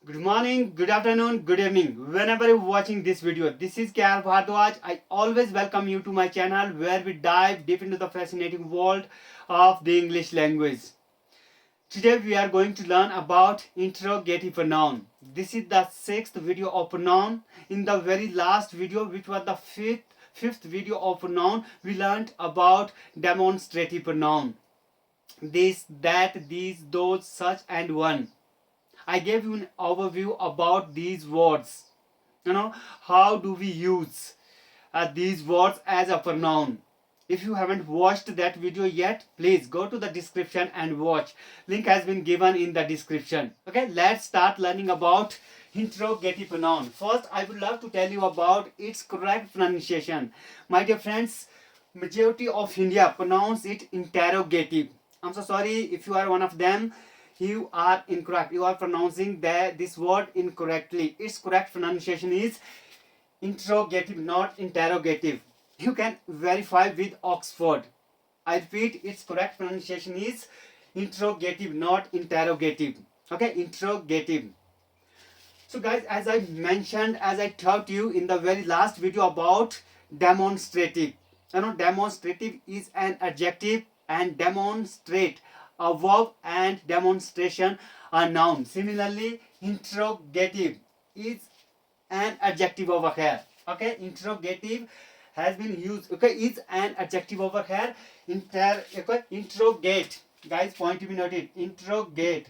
Good morning, good afternoon, good evening. Whenever you're watching this video, this is KR Bhardwaj. I always welcome you to my channel where we dive deep into the fascinating world of the English language. Today we are going to learn about interrogative pronoun. This is the sixth video of pronoun. In the very last video, which was the fifth video of pronoun, we learned about demonstrative pronoun. This, that, these, those, such, and one. I gave you an overview about these words. How do we use these words as a pronoun? If you haven't watched that video yet, please go to the description and watch. Link has been given in the description. Okay, let's start learning about interrogative pronoun. First, I would love to tell you about its correct pronunciation. My dear friends, majority of India pronounce it interrogative. I'm so sorry if you are one of them. You are incorrect. You are pronouncing this word incorrectly. Its correct pronunciation is interrogative, not interrogative. You can verify with Oxford. I repeat, its correct pronunciation is interrogative, not interrogative. Okay, interrogative. So guys, as I mentioned, as I taught you in the very last video about demonstrative. Demonstrative is an adjective and demonstrate a verb and demonstration a noun. Similarly, interrogative is an adjective over here. Okay, interrogative has been used. Okay, is an adjective over here. Interrogate. Guys, point to be noted. Interrogate.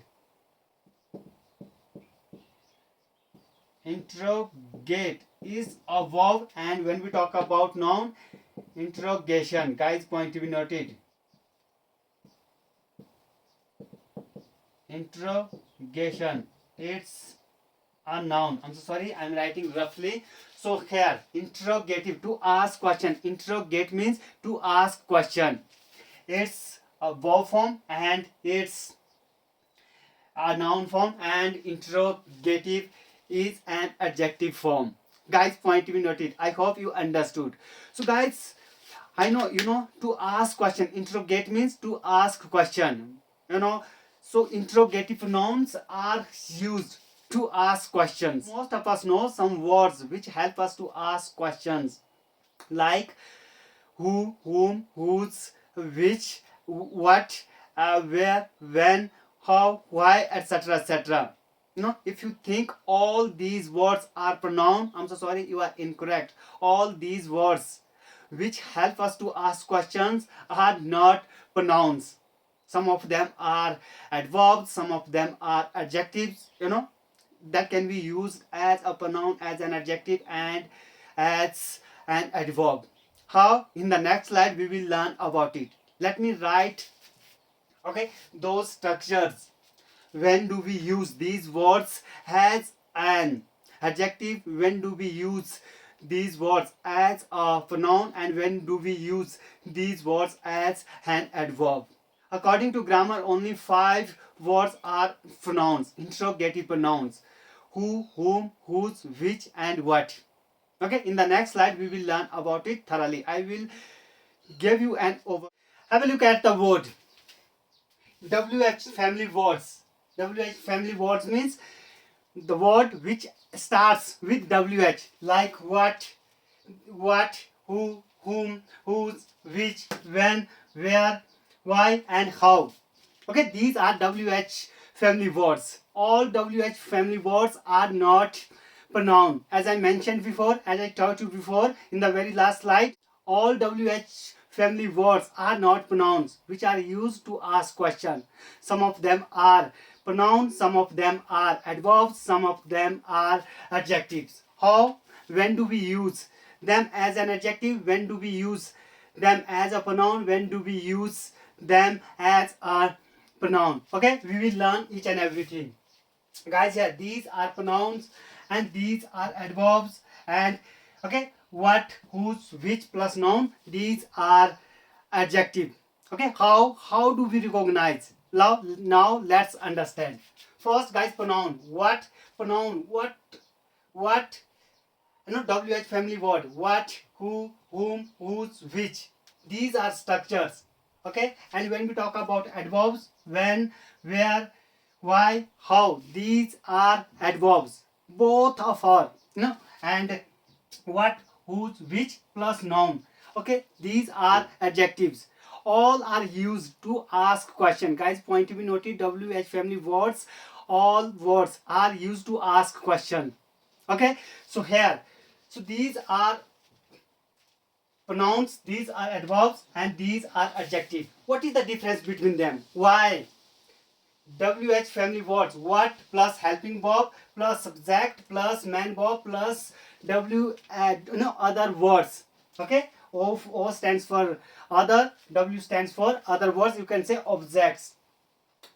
Interrogate is a verb, and when we talk about noun, interrogation. Guys, point to be noted. Interrogation, it's a noun. I'm so sorry, I'm writing roughly. So here, interrogative, to ask question. Interrogate means to ask question. It's a verb form and it's a noun form, and interrogative is an adjective form. Guys, point to be noted. I hope you understood. So guys, I know to ask question. Interrogate means to ask question. So interrogative pronouns are used to ask questions. Most of us know some words which help us to ask questions, like who, whom, whose, which, what, where, when, how, why, etc., etc. If you think all these words are pronoun, I'm so sorry, you are incorrect. All these words which help us to ask questions are not pronouns. Some of them are adverbs, some of them are adjectives, that can be used as a pronoun, as an adjective, and as an adverb. How? In the next slide we will learn about it. Let me write those structures. When do we use these words as an adjective? When do we use these words as a pronoun? And when do we use these words as an adverb? According to grammar, only 5 words are pronouns, interrogative pronouns. Who, whom, whose, which, and what. Okay, in the next slide we will learn about it thoroughly. I will give you an overview. Have a look at the word. WH family words. WH family words means the word which starts with WH, like what, who, whom, whose, which, when, where, why, and how. Okay, these are WH family words. All WH family words are not pronoun. As I mentioned before, as I taught you before in the very last slide, all WH family words are not pronouns which are used to ask questions. Some of them are pronouns, some of them are adverbs, some of them are adjectives. How? When do we use them as an adjective? When do we use them as a pronoun? When do we use them as a pronoun? Okay, we will learn each and everything. Guys, here these are pronouns and these are adverbs, and what, whose, which plus noun, these are adjective. Okay, how do we recognize? Now let's understand. First, guys, pronoun. What pronoun? What WH family word. What, who, whom, whose, which. These are structures. Okay, and when we talk about adverbs, when, where, why, how. These are adverbs. Both of are, and what, whose, which plus noun. Okay, these are adjectives. All are used to ask question. Guys, point to be noted. WH family words. All words are used to ask question. Okay, so here, so these are pronouns, these are adverbs, and these are adjectives. What is the difference between them? Why? WH family words, what plus helping verb plus subject plus man verb plus W other words. Okay, O stands for other, W stands for other words. You can say objects.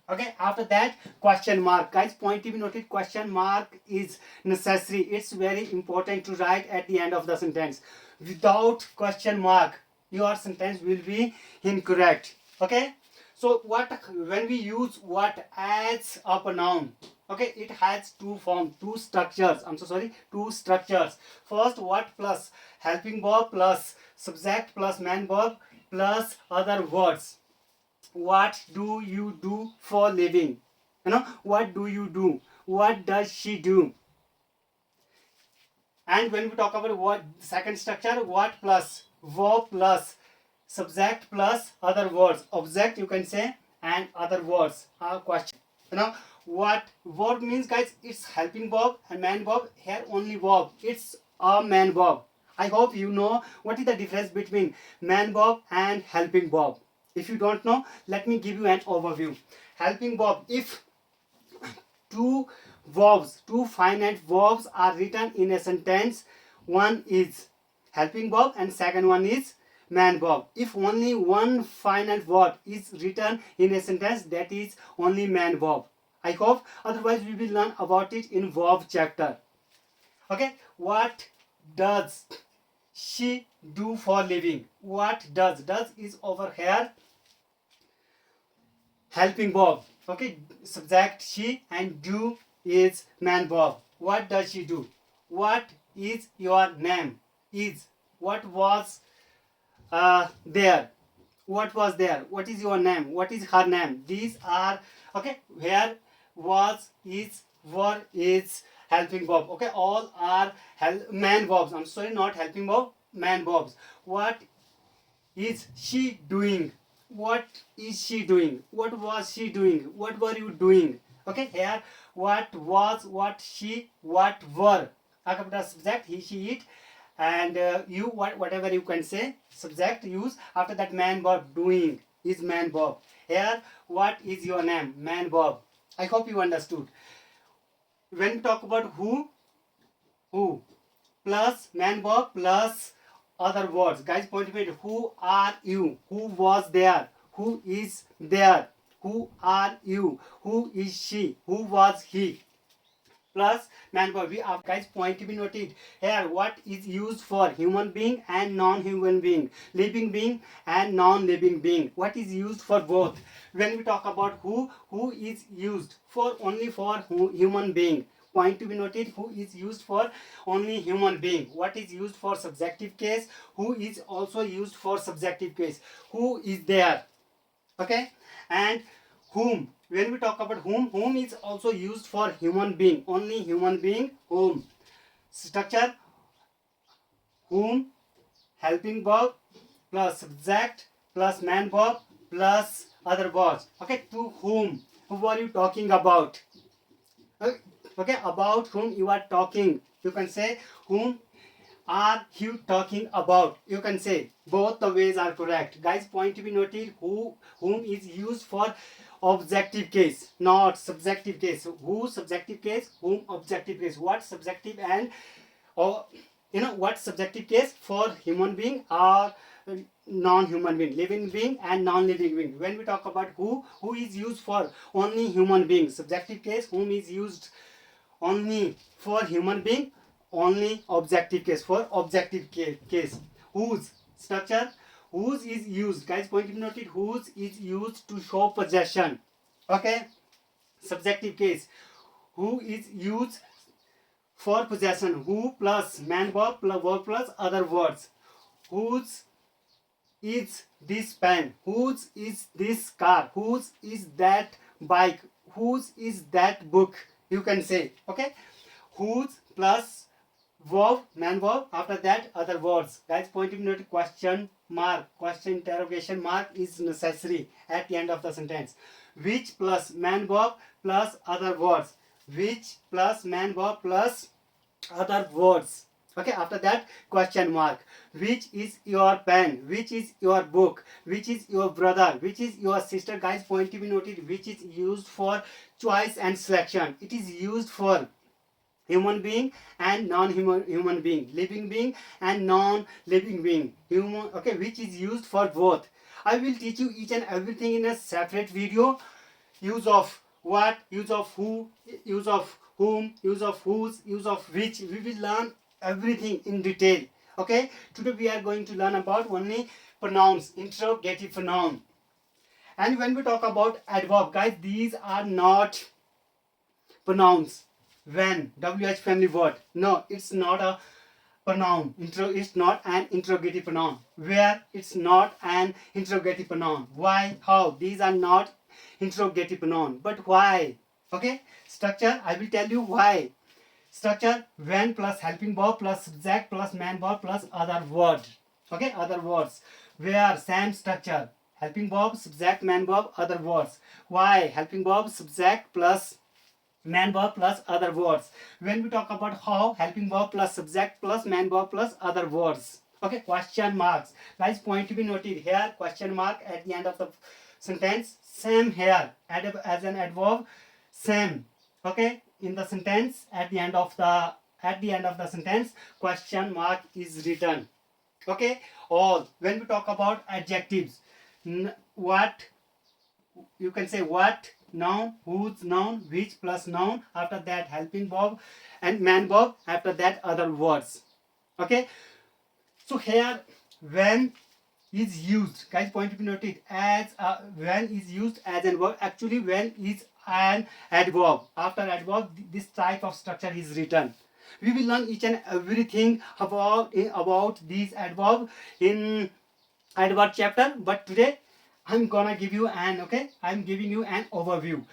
Okay, after that, question mark. Guys, point to be noted, question mark is necessary. It's very important to write at the end of the sentence. Without question mark, your sentence will be incorrect. Okay, so what, when we use what as a pronoun, okay, it has two forms, two structures. I'm so sorry, two structures. First, what plus helping verb plus subject plus man verb plus other words. What do you do for living? What do you do? What does she do? And when we talk about what second structure, what plus verb plus subject plus other words, object you can say, and other words are question. What verb means, guys, it's helping verb and man verb. Here only verb, it's a man verb. I hope you know what is the difference between man verb and helping verb. If you don't know, let me give you an overview. Helping verb, if two verbs, two finite verbs are written in a sentence, one is helping verb and second one is man verb. If only one finite verb is written in a sentence, that is only man verb. I hope, otherwise we will learn about it in verb chapter. Okay, what does she do for living? What does is over here helping verb. Okay, subject she and do is man verb. What does she do? What is your name? Is what was there? What was there? What is your name? What is her name? These are okay. Where, was, is, were, is helping verb. Okay, all are man verbs. I'm sorry, not helping verb, man verbs. What is she doing? What is she doing? What was she doing? What were you doing? Okay, here what was, what she, what were. After subject, he, she, it, and you, whatever you can say, subject use. After that, man verb, doing is man verb. Here, what is your name? Man verb. I hope you understood. When we talk about who plus man verb plus other words. Guys, point to it. Who are you? Who was there? Who is there? Who are you? Who is she? Who was he? Plus man verb. We are, guys, point to be noted here. What is used for human being and non-human being, living being and non-living being? What is used for both? When we talk about who is used for only for human being. Point to be noted, who is used for only human being. What is used for subjective case? Who is also used for subjective case. Who is there? Okay, and whom. When we talk about whom is also used for human being, only human being, whom. Structure, whom, helping verb plus subject plus man verb plus other words. Okay, to whom. Who are you talking about? Okay, about whom you are talking. You can say whom are you talking about. You can say both the ways are correct. Guys, point to be noted, whom is used for objective case, not subjective case. Who subjective case, whom objective case. What subjective and or what subjective case for human being or non-human being, living being and non-living being. When we talk about who is used for only human being, subjective case, whom is used only for human being, only objective case for objective case. Whose structure, whose is used. Guys, point to be noted, whose is used to show possession. Okay, subjective case, who is used for possession. Who plus man verb plus other words. Whose is this pen? Whose is this car? Whose is that bike? whose is that book, you can say. Okay, whose plus verb, man verb, after that other words. Guys, pointing note, question mark, question interrogation mark is necessary at the end of the sentence. Which plus man verb plus other words. Which plus man verb plus other words. Okay, after that question mark. Which is your pen, which is your book, which is your brother, which is your sister. Guys, point to be noted, which is used for choice and selection. It is used for human being and non-human being, living being and non-living being, human. Okay, which is used for both. I will teach you each and everything in a separate video. Use of what, use of who, use of whom, use of whose, use of which. We will learn everything in detail. Okay, today we are going to learn about only pronouns, interrogative pronoun. And when we talk about adverb, guys, these are not pronouns. When, WH family word, no, it's not a pronoun. It's not an interrogative pronoun. Where, it's not an interrogative pronoun. Why, how, these are not interrogative pronoun. But why? Okay, structure, I will tell you why. Structure, when plus helping verb plus subject plus man verb plus other word. Okay, other words. Where, same structure, helping verb, subject, man verb, other words. Why, helping verb, subject plus man verb plus other words. When we talk about how, helping verb plus subject plus man verb plus other words. Okay, question marks. Guys, point to be noted here, question mark at the end of the sentence. Same here, as an adverb, same. Okay, in the sentence, at the end of the sentence, question mark is written. Okay, all. When we talk about adjectives, what, you can say what, noun, whose, noun, which plus noun, after that helping verb and man verb, after that other words. Okay, so here when is used, guys, point to be noted, as when is used as an verb. Actually, when is an adverb. After adverb, this type of structure is written. We will learn each and everything about these adverb in adverb chapter, but today I'm gonna give you I'm giving you an overview.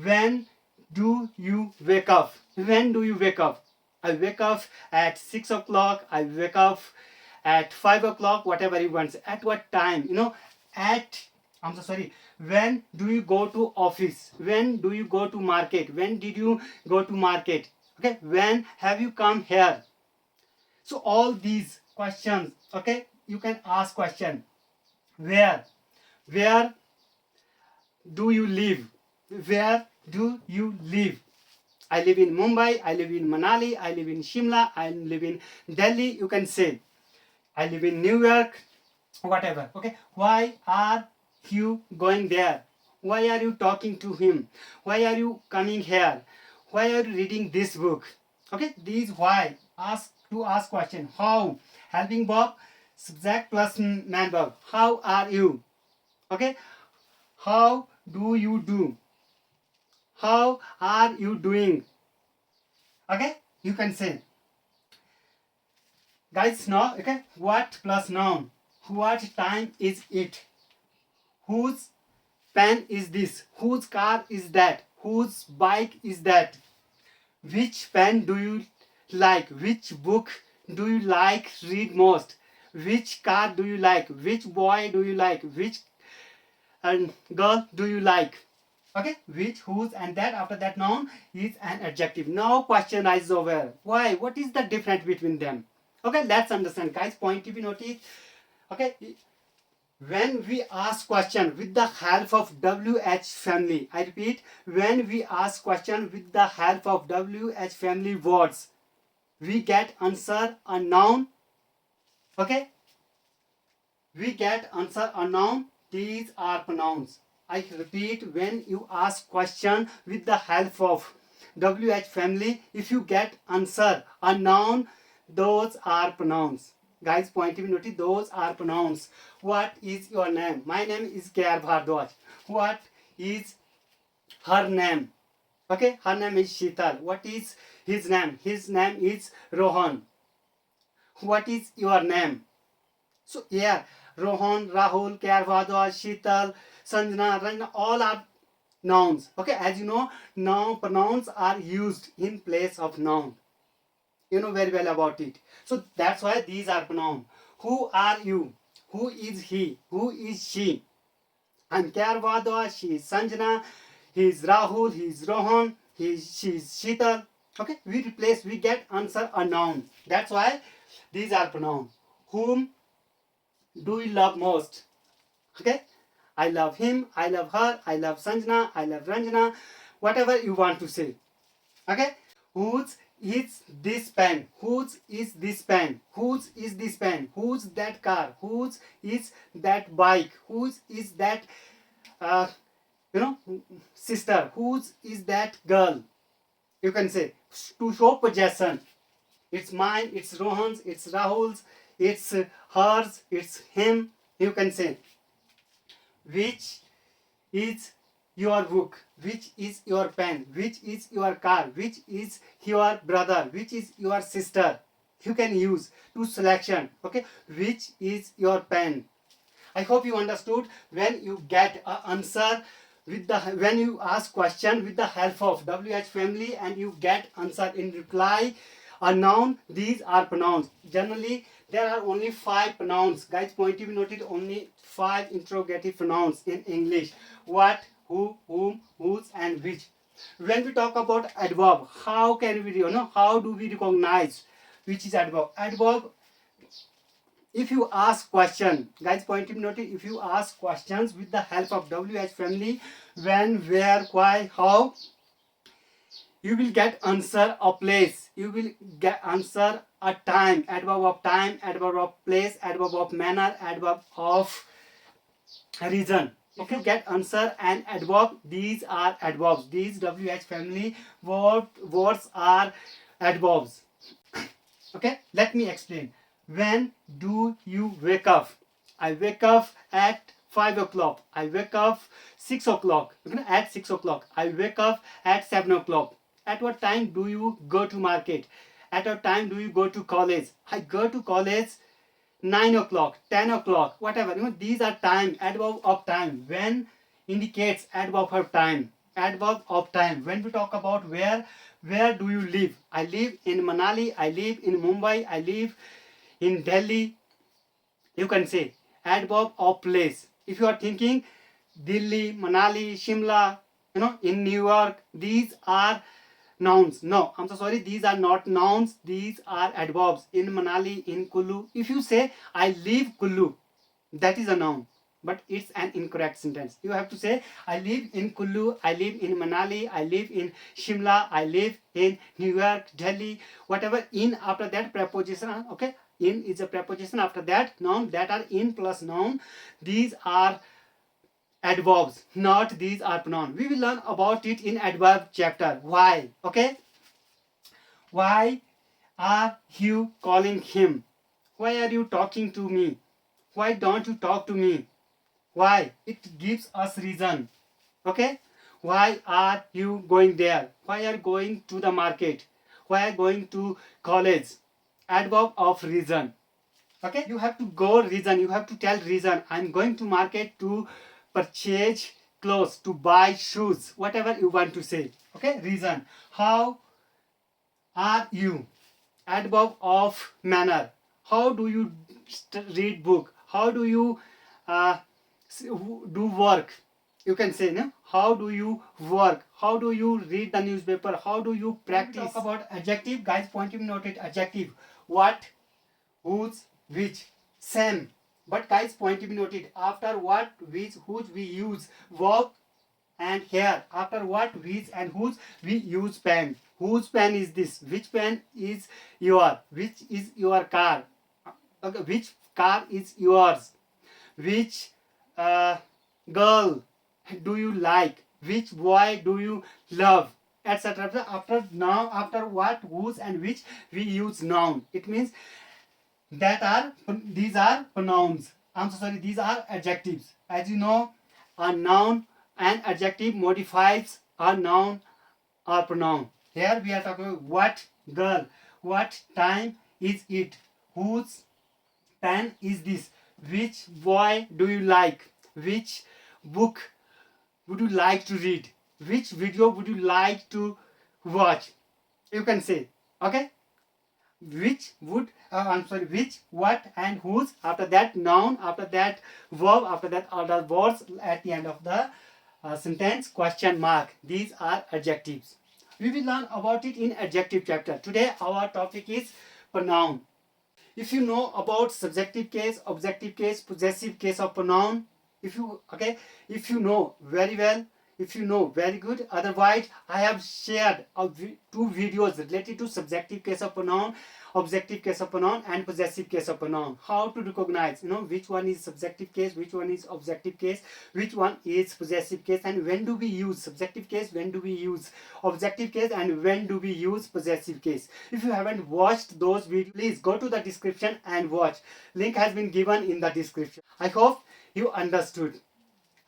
When do you wake up? When do you wake up? I wake up at 6 o'clock. I wake up at 5 o'clock, whatever you want. At what time? I'm so sorry. When do you go to office? When do you go to market? When did you go to market? Okay, when have you come here? So all these questions, okay, you can ask question. Where do you live? Where do you live? I live in Mumbai, I live in Manali, I live in Shimla, I live in Delhi, you can say. I live in New York, whatever. Okay, why are you going there? Why are you talking to him? Why are you coming here? Why are you reading this book? Okay, these why. Ask question. How, helping verb, subject plus man verb. How are you? Okay, how do you do? How are you doing? Okay, you can say. Guys, now, okay, what plus noun? What time is it? Whose pen is this? Whose car is that? Whose bike is that? Which pen do you like? Which book do you like read most? Which car do you like? Which boy do you like? Which girl do you like? Okay, which, whose, and that, after that noun is an adjective. Now question is over. Why? What is the difference between them? Okay, let's understand, guys. Point to be noted. Okay, when we ask question with the help of WH family, I repeat, when we ask question with the help of WH family words, we get answer a noun. Okay, we get answer a noun. These are pronouns. I repeat, when you ask question with the help of WH family, if you get answer a noun, those are pronouns. Guys, point to be noted, those are pronouns. What is your name? My name is K.R. Bhardwaj. What is her name? Okay, her name is Sheetal. What is his name? His name is Rohan. What is your name? So here, Rohan, Rahul, K.R. Bhardwaj, Sheetal, Sanjana, Ranjana, all are nouns. Okay, as you know, now pronouns are used in place of noun. You know very well about it. So that's why these are pronouns. Who are you? Who is he? Who is she? I'm Kyarvada, she is Sanjana, he is Rahul, he is Rohan, she is Sheetal. Okay, we get answer a noun. That's why these are pronouns. Whom do you love most? Okay, I love him, I love her, I love Sanjana, I love Ranjana, whatever you want to say. Okay, whose is this pen? Whose is this pen? Whose is this pen? Whose that car? Whose is that bike? Whose is that uh, sister? Whose is that girl? You can say to show possession. It's mine, it's Rohan's, it's Rahul's, it's hers, it's him. You can say which is your book, which is your pen, which is your car, which is your brother, which is your sister. You can use to selection. Okay, which is your pen? I hope you understood. When you get an answer with the when you ask question with the help of WH family and you get answer in reply a noun, these are pronouns. Generally there are only 5 pronouns. Guys, point to be noted, only 5 interrogative pronouns in English. What, who, whom, whose and which. When we talk about adverb, how can we how do we recognize which is adverb? Adverb, if you ask question, guys, point to be noted, if you ask questions with the help of WH family, when, where, why, how, you will get answer a place, you will get answer a time, adverb of time, adverb of place, adverb of manner, adverb of reason. If you get answer and adverb, these are adverbs. These WH family words are adverbs. Okay, let me explain. When do you wake up? I wake up at 5 o'clock. I wake up 6 o'clock. At 6 o'clock. I wake up at 7 o'clock. At what time do you go to market? At what time do you go to college? I go to college 9 o'clock, 10 o'clock, whatever. These are time, adverb of time. When indicates adverb of time. Adverb of time. When we talk about where do you live? I live in Manali, I live in Mumbai, I live in Delhi. You can say adverb of place. If you are thinking Delhi, Manali, Shimla, in New York, these are nouns. No, I'm so sorry, these are not nouns, these are adverbs. In Manali, in Kullu. If you say I live Kullu, that is a noun, but it's an incorrect sentence. You have to say I live in Kullu, I live in Manali, I live in Shimla, I live in New York, Delhi, whatever. In after that preposition. Okay, in is a preposition, after that noun, that are in plus noun. These are adverbs, not these are pronouns. We will learn about it in adverb chapter. Why? Okay, why are you calling him? Why are you talking to me? Why don't you talk to me? Why? It gives us reason. Okay, why are you going there? Why are you going to the market? Why are you going to college? Adverb of reason. Okay, you have to go reason, you have to tell reason. I'm going to market to purchase clothes, to buy shoes, whatever you want to say. Okay, reason. How are you? Adverb of manner. How do you read book? How do you do work? You can say, no? How do you work? How do you read the newspaper? How do you practice? Talk about adjective, guys. Point to noted adjective. What, whose, which, same. But guys, point to be noted, after what, which, whose we use verb, and here after what, which and whose we use pen. Whose pen is this? Which pen is your? Which is your car? Okay, which car is yours? Which girl do you like? Which boy do you love? Etc. After now, after what, whose and which we use noun. It means these are pronouns. I'm so sorry, these are adjectives. As you know, a noun and adjective modifies a noun or pronoun. Here we are talking about what girl, what time is it, whose pen is this, which boy do you like, which book would you like to read. Which video would you like to watch? You can say, okay? Which would, which, what, and whose. After that, noun. After that, verb. After that, other words. At the end of the sentence, question mark. These are adjectives. We will learn about it in adjective chapter. Today, our topic is pronoun. If you know about subjective case, objective case, possessive case of pronoun, if you know very well, if you know very good. Otherwise, I have shared two videos related to subjective case of pronoun, objective case of pronoun, and possessive case of pronoun. How to recognize, which one is subjective case, which one is objective case, which one is possessive case, and when do we use subjective case, when do we use objective case, and when do we use possessive case. If you haven't watched those videos, please go to the description and watch. Link has been given in the description. I hope you understood.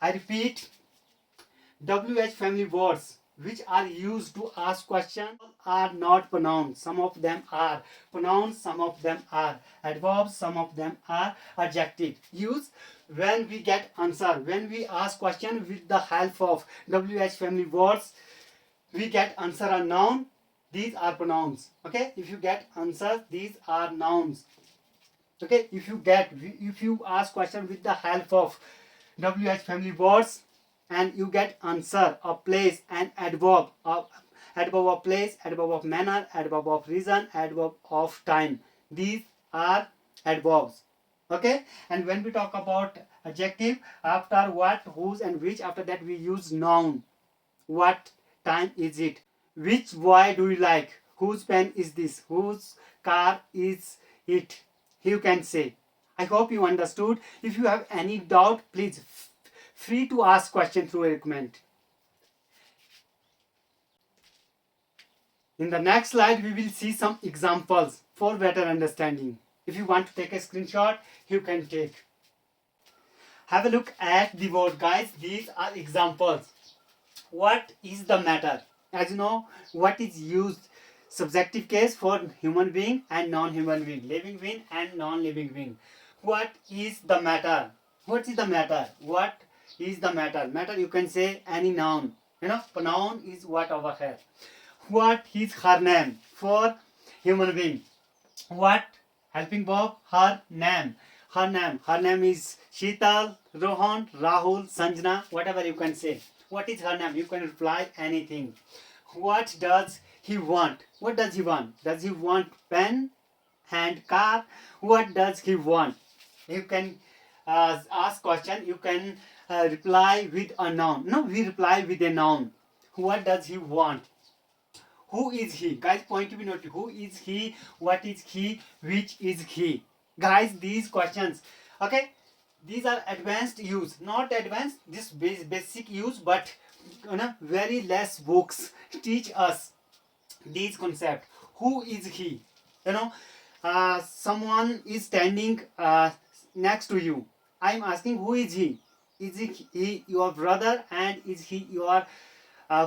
I repeat, WH family words which are used to ask questions are not pronouns. Some of them are pronouns, some of them are adverbs, some of them are adjective. Use when we get answer, when we ask question with the help of WH family words, we get answer a noun. These are pronouns. Okay, if you get answer, these are nouns. Okay, if you ask question with the help of WH family words and you get answer of place and adverb of place, adverb of manner, adverb of reason, adverb of time. These are adverbs. Okay, and when we talk about adjective, after what, whose, and which, after that we use noun. What time is it? Which boy do you like? Whose pen is this? Whose car is it? You can say. I hope you understood. If you have any doubt, please free to ask question through a comment. In the next slide, we will see some examples for better understanding. If you want to take a screenshot, you can take. Have a look at the word, guys. These are examples. What is the matter? As you know, what is used subjective case for human being and non-human being, living being and non-living being. What is the matter? What is the matter? What is the matter? Matter, you can say any noun. Pronoun is what over here. What is her name for human being? What, helping verb, her name. Her name is Sheetal, Rohan, Rahul, Sanjana, whatever you can say. What is her name? You can reply anything. What does he want? What does he want? Does he want pen, hand, car? What does he want? You can ask question. You can reply with a noun. No, we reply with a noun. What does he want? Who is he? Guys, point to be noted. Who is he? What is he? Which is he? Guys, these questions. Okay, these are advanced use. Not advanced, this basic use, but very less books teach us these concepts. Who is he? Someone is standing next to you. I'm asking, who is he? Is he your brother, and is he your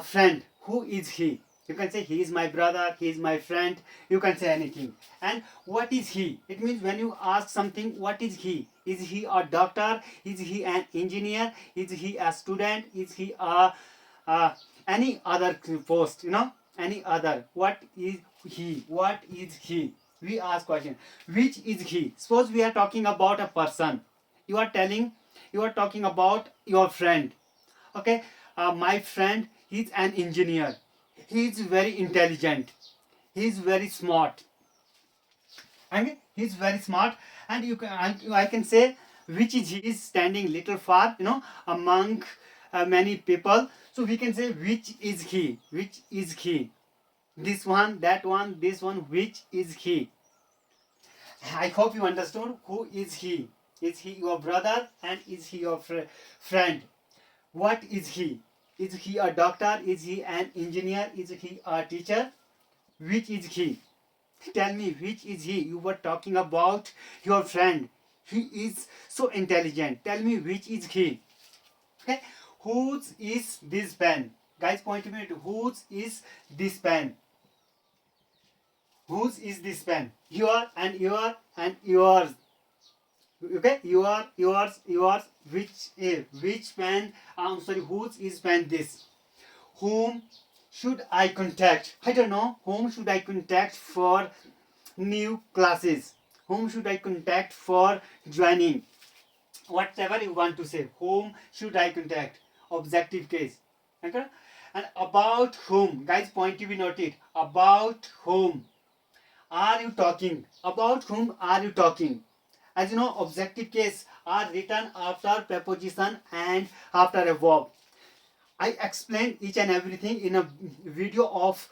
friend? Who is he? You can say he is my brother, he is my friend. You can say anything. And what is he? It means when you ask something, what is he? Is he a doctor? Is he an engineer? Is he a student? Is he any other post? Any other. What is he? What is he? We ask question. Which is he? Suppose we are talking about a person. You are talking about your friend. Okay, my friend, he's an engineer. He is very intelligent. He is very smart. He's very smart. And I can say which is he is standing little far, among many people. So we can say which is he? Which is he? This one, that one, this one. Which is he? I hope you understood. Who is he? Is he your brother, and is he your friend? What is he? Is he a doctor? Is he an engineer? Is he a teacher? Which is he? Tell me, which is he? You were talking about your friend. He is so intelligent. Tell me, which is he? Okay. Whose is this pen? Guys, point to me. Whose is this pen? Whose is this pen? Your and your and yours. Okay, yours. Which pen? Whose is pen this? whom should I contact? I don't know. Whom should I contact for new classes? Whom should I contact for joining? Whatever you want to say. Whom should I contact? Objective case. Okay? And about whom? Guys, point to be noted. About whom are you talking? About whom are you talking? As you know, objective case are written after preposition and after a verb. I explained each and everything in a video of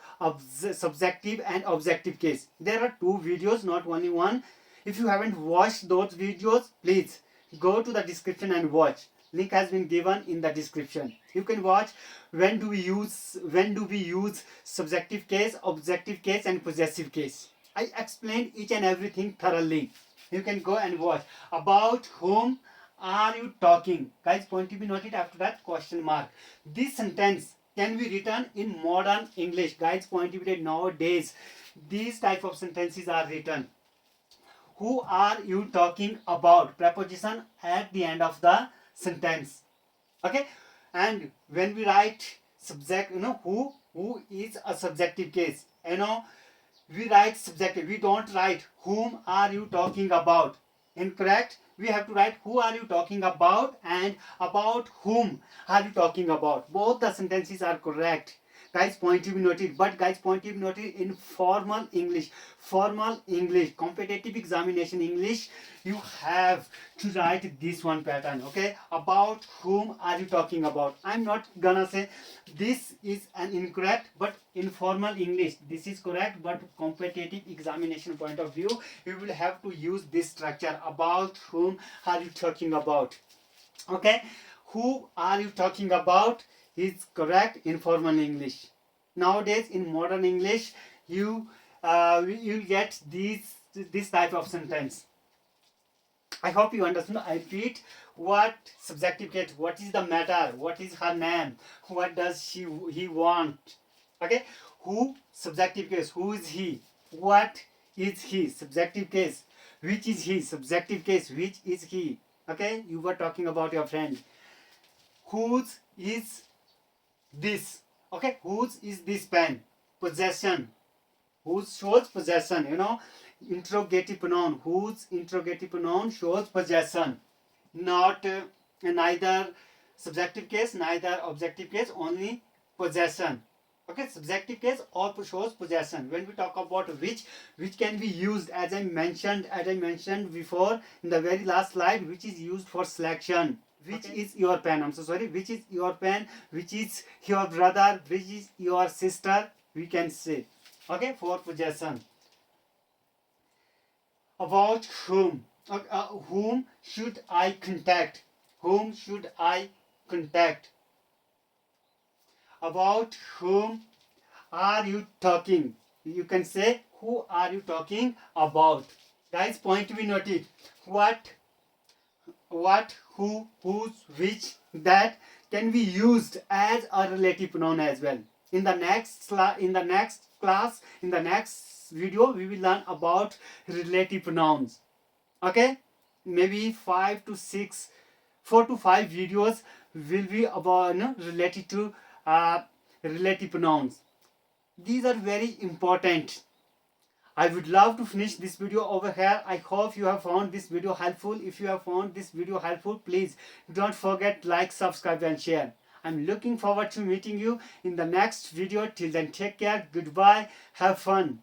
subjective and objective case. There are two videos, not only one. If you haven't watched those videos, please go to the description and watch. Link has been given in the description. You can watch when do we use subjective case, objective case, and possessive case. I explained each and everything thoroughly. You can go and watch. About whom are you talking? Guys, point to be noted after that question mark. This sentence can be written in modern English. Guys, point to be noted, nowadays these type of sentences are written. Who are you talking about? Preposition at the end of the sentence. Okay? And when we write subject, who is a subjective case. We write subjective. We don't write whom are you talking about. Incorrect. We have to write who are you talking about and about whom are you talking about. Both the sentences are correct. Guys, point to be noted. But guys, point to be noted in formal English, competitive examination English, you have to write this one pattern. Okay, about whom are you talking about? I'm not gonna say this is an incorrect, but in formal English this is correct. But competitive examination point of view, you will have to use this structure. About whom are you talking about? Okay, who are you talking about is correct in formal English. Nowadays in modern English, you get this type of sentence. I hope you understand. I repeat, what subjective case, what is the matter, what is her name, what does he want. Okay, who, subjective case, who is he, what is he, subjective case, which is he, subjective case, which is he. Okay, you were talking about your friend. Whose is this? Okay, whose is this pen? Possession. Whose shows possession. Interrogative pronoun. Whose interrogative pronoun shows possession. Not neither subjective case, neither objective case, only possession. Okay, subjective case or shows possession. When we talk about which can be used, as I mentioned before in the very last slide, which is used for selection. Which is your pen? I'm so sorry. Which is your pen? Which is your brother? Which is your sister? We can say. Okay, for possession. About whom? Whom should I contact? Whom should I contact? About whom are you talking? You can say who are you talking about? Guys, point to be noted. What, who, whose, which, that can be used as a relative pronoun as well. In the next class, in the next video, we will learn about relative pronouns. Okay, maybe 4 to 5 videos will be about related to relative pronouns. These are very important. I would love to finish this video over here. I hope you have found this video helpful. If you have found this video helpful, please don't forget like, subscribe and share. I'm looking forward to meeting you in the next video. Till then, take care. Goodbye. Have fun.